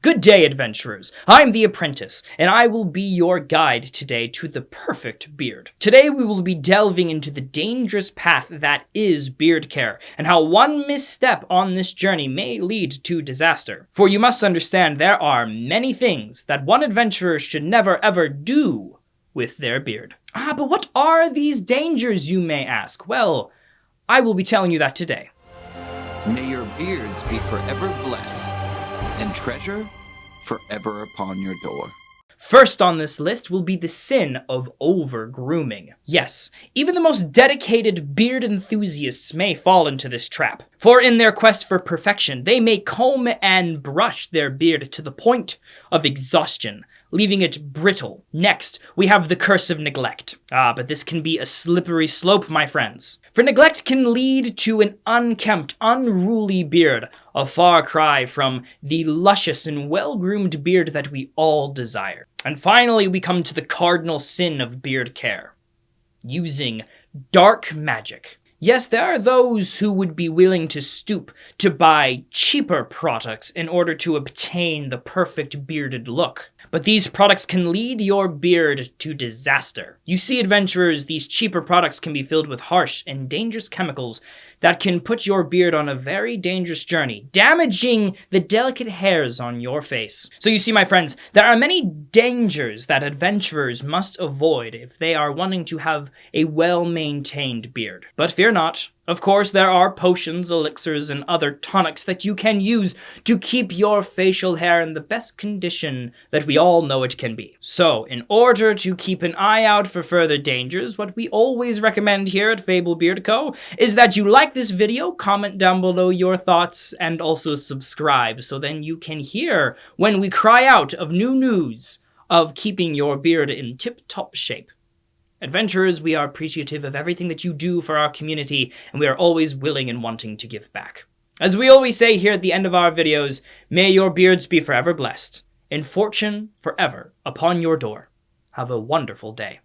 Good day, adventurers. I'm the apprentice, and I will be your guide today to the perfect beard. Today we will be delving into the dangerous path that is beard care, and how one misstep on this journey may lead to disaster. For you must understand there are many things that one adventurer should never ever do with their beard. But what are these dangers, you may ask? Well, I will be telling you that today. May your beards be forever blessed, and treasure forever upon your door. First on this list will be the sin of over-grooming. Yes, even the most dedicated beard enthusiasts may fall into this trap. For in their quest for perfection, they may comb and brush their beard to the point of exhaustion, leaving it brittle. Next, we have the curse of neglect. But this can be a slippery slope, my friends. For neglect can lead to an unkempt, unruly beard, a far cry from the luscious and well-groomed beard that we all desire. And finally, we come to the cardinal sin of beard care: using dark magic. Yes, there are those who would be willing to stoop to buy cheaper products in order to obtain the perfect bearded look. But these products can lead your beard to disaster. You see, adventurers, these cheaper products can be filled with harsh and dangerous chemicals that can put your beard on a very dangerous journey, damaging the delicate hairs on your face. So you see, my friends, there are many dangers that adventurers must avoid if they are wanting to have a well-maintained beard. But fear not. Of course, there are potions, elixirs, and other tonics that you can use to keep your facial hair in the best condition that we all know it can be. So, in order to keep an eye out for further dangers, what we always recommend here at Fable Beard Co. is that you like this video, comment down below your thoughts, and also subscribe, so then you can hear when we cry out of new news of keeping your beard in tip-top shape. Adventurers, we are appreciative of everything that you do for our community, and we are always willing and wanting to give back. As we always say here at the end of our videos, may your beards be forever blessed, and fortune forever upon your door. Have a wonderful day.